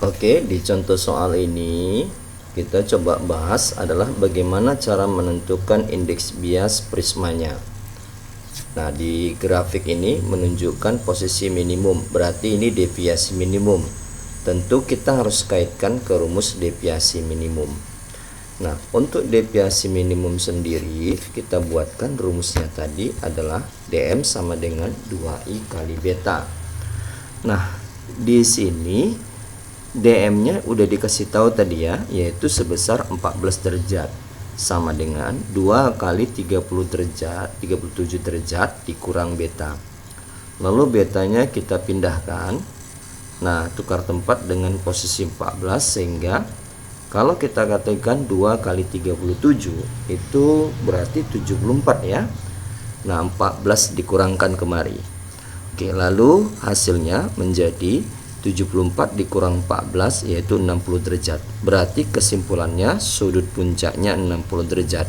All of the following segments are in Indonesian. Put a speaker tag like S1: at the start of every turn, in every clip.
S1: Oke, di contoh soal ini kita coba bahas adalah bagaimana cara menentukan indeks bias prismanya. Nah, di grafik ini menunjukkan posisi minimum, berarti ini deviasi minimum. Tentu kita harus kaitkan ke rumus deviasi minimum. Nah, untuk deviasi minimum sendiri kita buatkan rumusnya tadi adalah dm sama dengan 2i kali beta. Nah, di sini dm-nya udah dikasih tahu tadi ya, yaitu sebesar 14 derajat sama dengan 2 kali 30 derajat 37 derajat dikurang beta. Lalu betanya kita pindahkan. Nah, tukar tempat dengan posisi 14 sehingga kalau kita katakan 2 kali 37 itu berarti 74 ya. Nah, 14 dikurangkan kemari. Oke, lalu hasilnya menjadi 74 dikurang 14 yaitu 60 derajat. Berarti kesimpulannya sudut puncaknya 60 derajat.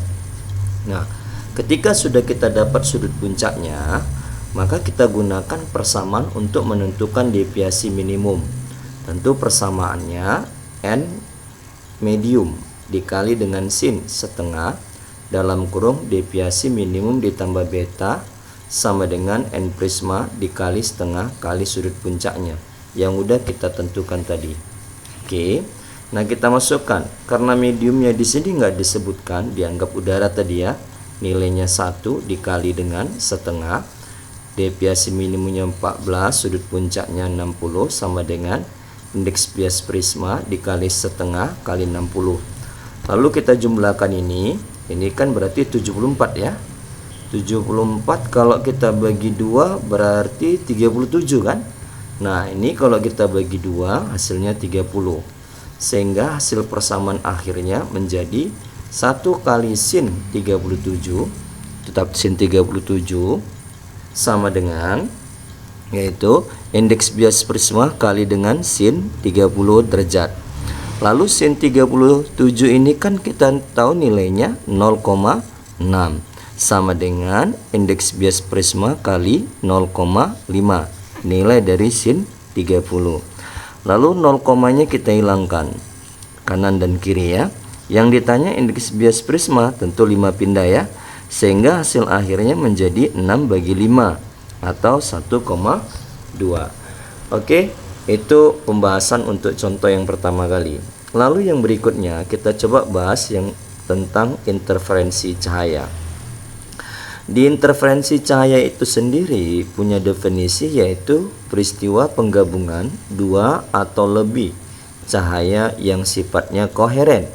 S1: Nah, ketika sudah kita dapat sudut puncaknya, maka kita gunakan persamaan untuk menentukan deviasi minimum. Tentu persamaannya n medium dikali dengan sin setengah dalam kurung deviasi minimum ditambah beta sama dengan n prisma dikali setengah kali sudut puncaknya yang udah kita tentukan tadi. Oke, nah kita masukkan karena mediumnya di sini nggak disebutkan, dianggap udara tadi ya, nilainya 1 dikali dengan setengah, deviasi minimumnya 14, sudut puncaknya 60 sama dengan indeks bias prisma dikali setengah kali 60. Lalu kita jumlahkan ini kan berarti 74 ya. 74 kalau kita bagi 2 berarti 37 kan. Nah, ini kalau kita bagi 2 hasilnya 30. Sehingga hasil persamaan akhirnya menjadi 1 kali sin 37, tetap sin 37 sama dengan yaitu indeks bias prisma kali dengan sin 30 derajat. Lalu sin 37 ini kan kita tahu nilainya 0,6 sama dengan indeks bias prisma kali 0,5 nilai dari sin 30. Lalu 0 komanya kita hilangkan kanan dan kiri ya. Yang ditanya indeks bias prisma tentu 5 pindah ya, sehingga hasil akhirnya menjadi 6 bagi 5 atau 1,2. Oke, itu pembahasan untuk contoh yang pertama kali. Lalu yang berikutnya kita coba bahas yang tentang interferensi cahaya. Di interferensi cahaya itu sendiri punya definisi, yaitu peristiwa penggabungan dua atau lebih cahaya yang sifatnya koheren.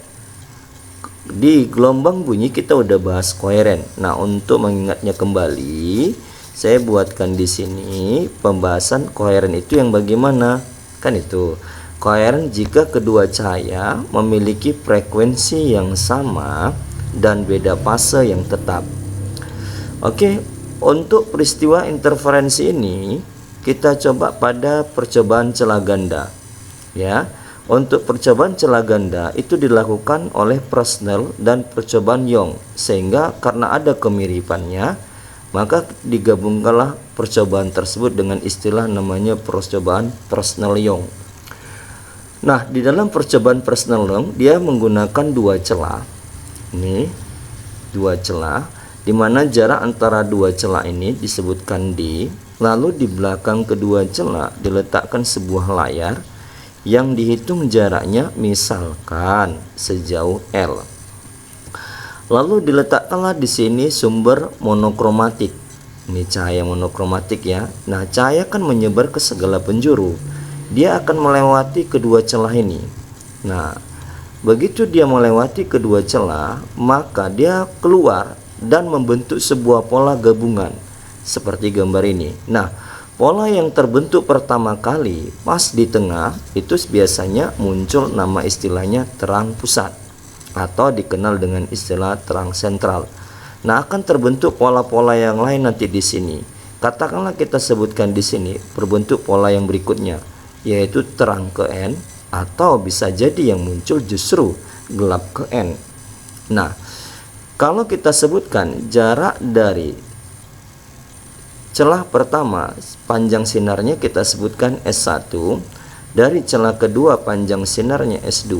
S1: Di gelombang bunyi kita udah bahas koheren. Nah, untuk mengingatnya kembali, saya buatkan di sini pembahasan koheren itu yang bagaimana? Kan itu koheren jika kedua cahaya memiliki frekuensi yang sama dan beda fase yang tetap. Oke, untuk peristiwa interferensi ini kita coba pada percobaan celah ganda ya. Untuk percobaan celah ganda itu dilakukan oleh Fresnel dan percobaan Young, sehingga karena ada kemiripannya maka digabungkanlah percobaan tersebut dengan istilah namanya percobaan Fresnel-Young. Nah, di dalam percobaan Fresnel-Young dia menggunakan dua celah. Ini dua celah di mana jarak antara dua celah ini disebutkan D, lalu di belakang kedua celah diletakkan sebuah layar yang dihitung jaraknya misalkan sejauh L. Lalu diletakkanlah di sini sumber monokromatik. Ini cahaya monokromatik ya. Nah, cahaya kan menyebar ke segala penjuru. Dia akan melewati kedua celah ini. Nah, begitu dia melewati kedua celah, maka dia keluar dan membentuk sebuah pola gabungan seperti gambar ini. Nah, pola yang terbentuk pertama kali pas di tengah itu biasanya muncul nama istilahnya terang pusat atau dikenal dengan istilah terang sentral. Nah, akan terbentuk pola-pola yang lain nanti di sini. Katakanlah kita sebutkan di sini berbentuk pola yang berikutnya, yaitu terang ke N, atau bisa jadi yang muncul justru gelap ke N. Nah, kalau kita sebutkan jarak dari celah pertama, panjang sinarnya kita sebutkan S1, dari celah kedua panjang sinarnya S2,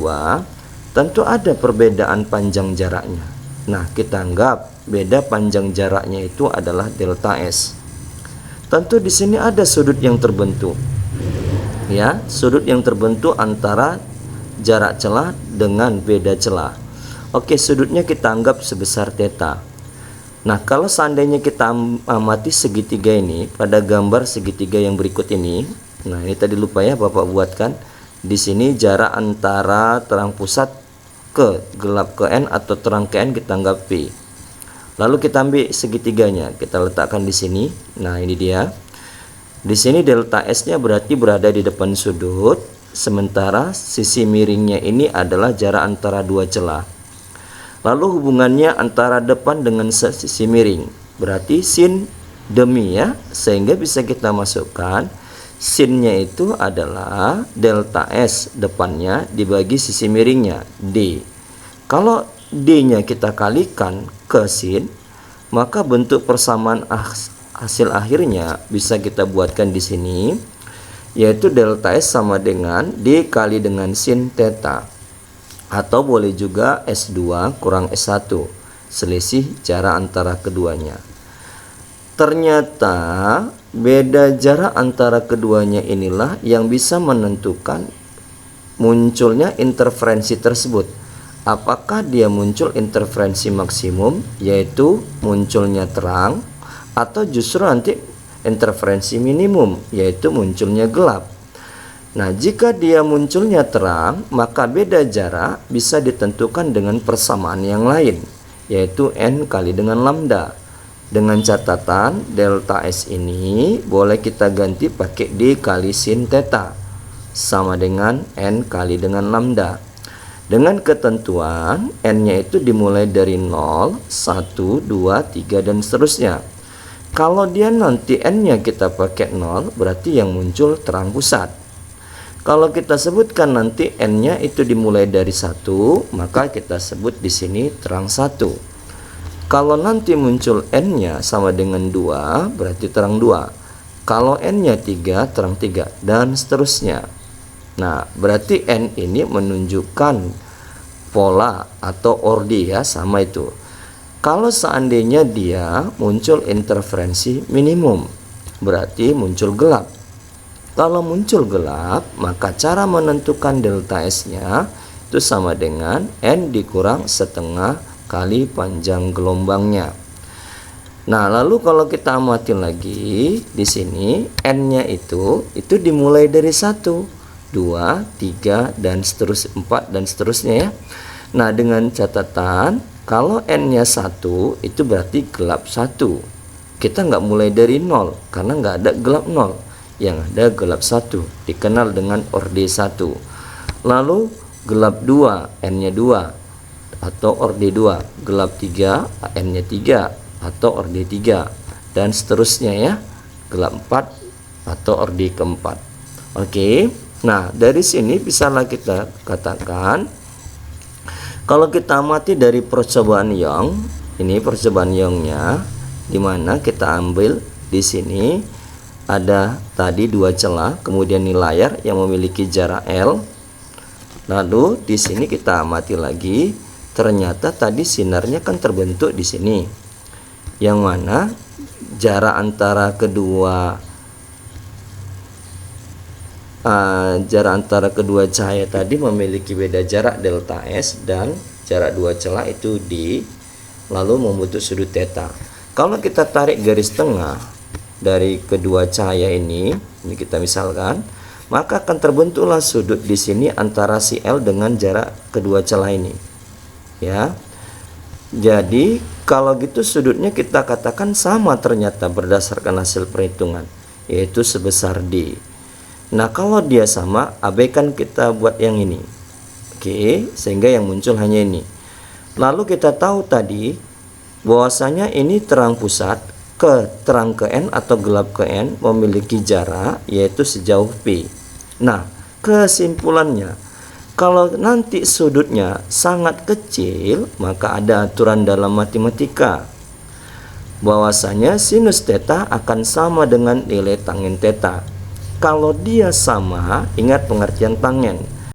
S1: tentu ada perbedaan panjang jaraknya. Nah, kita anggap beda panjang jaraknya itu adalah delta S. Tentu di sini ada sudut yang terbentuk. Ya, sudut yang terbentuk antara jarak celah dengan beda celah. Oke, sudutnya kita anggap sebesar theta. Nah, kalau seandainya kita amati segitiga ini pada gambar segitiga yang berikut ini. Nah, ini tadi lupa ya Bapak buatkan. Di sini jarak antara terang pusat ke gelap ke N atau terang ke N kita anggap P. Lalu kita ambil segitiganya, kita letakkan di sini. Nah, ini dia. Di sini delta S-nya berarti berada di depan sudut, sementara sisi miringnya ini adalah jarak antara dua celah. Lalu hubungannya antara depan dengan sisi miring, berarti sin demi ya, sehingga bisa kita masukkan sinnya itu adalah delta S depannya dibagi sisi miringnya D. Kalau D-nya kita kalikan ke sin, maka bentuk persamaan hasil akhirnya bisa kita buatkan di sini, yaitu delta S sama dengan D kali dengan sin theta, atau boleh juga S2 kurang S1, selisih jarak antara keduanya. Ternyata beda jarak antara keduanya inilah yang bisa menentukan munculnya interferensi tersebut. Apakah dia muncul interferensi maksimum, yaitu munculnya terang, atau justru nanti interferensi minimum, yaitu munculnya gelap. Nah, jika dia munculnya terang, maka beda jarak bisa ditentukan dengan persamaan yang lain, yaitu N kali dengan lambda. Dengan catatan delta S ini boleh kita ganti pakai D kali sin theta, sama dengan N kali dengan lambda. Dengan ketentuan N-nya itu dimulai dari 0, 1, 2, 3, dan seterusnya. Kalau dia nanti N-nya kita pakai 0, berarti yang muncul terang pusat. Kalau kita sebutkan nanti N-nya itu dimulai dari 1, maka kita sebut di sini terang 1. Kalau nanti muncul N-nya sama dengan 2, berarti terang 2. Kalau N-nya 3, terang 3, dan seterusnya. Nah, berarti N ini menunjukkan pola atau orde ya, sama itu. Kalau seandainya dia muncul interferensi minimum, berarti muncul gelap. Kalau muncul gelap, maka cara menentukan delta S-nya itu sama dengan N dikurang setengah kali panjang gelombangnya. Nah, lalu kalau kita amati lagi di sini N-nya itu dimulai dari 1, 2, 3, dan seterusnya, 4, dan seterusnya ya. Nah, dengan catatan kalau N-nya 1 itu berarti gelap 1. Kita nggak mulai dari 0 karena nggak ada gelap 0. Yang ada gelap 1 dikenal dengan orde 1. Lalu gelap 2, N-nya 2 atau orde 2. Gelap 3, N-nya 3 atau orde 3, dan seterusnya ya. Gelap 4 atau orde keempat. Oke. Nah, dari sini bisalah kita katakan, kalau kita amati dari percobaan Young, ini percobaan Young-nya, dimana kita ambil di sini ada tadi dua celah, kemudian ini layar yang memiliki jarak L. Lalu di sini kita amati lagi, ternyata tadi sinarnya kan terbentuk di sini, yang mana jarak antara kedua cahaya tadi memiliki beda jarak delta S, dan jarak dua celah itu D, lalu membentuk sudut theta. Kalau kita tarik garis tengah dari kedua cahaya ini kita misalkan, maka akan terbentuklah sudut di sini antara si L dengan jarak kedua celah ini ya. Jadi kalau gitu sudutnya kita katakan sama ternyata berdasarkan hasil perhitungan, yaitu sebesar D. Nah, kalau dia sama, abaikan kita buat yang ini. Oke, sehingga yang muncul hanya ini. Lalu kita tahu tadi bahwasanya ini terang pusat ke terang ke N atau gelap ke N memiliki jarak yaitu sejauh P. Nah, kesimpulannya, kalau nanti sudutnya sangat kecil, maka ada aturan dalam matematika bahwasanya sinus theta akan sama dengan nilai tangin theta. Kalau dia sama, ingat pengertian tangen.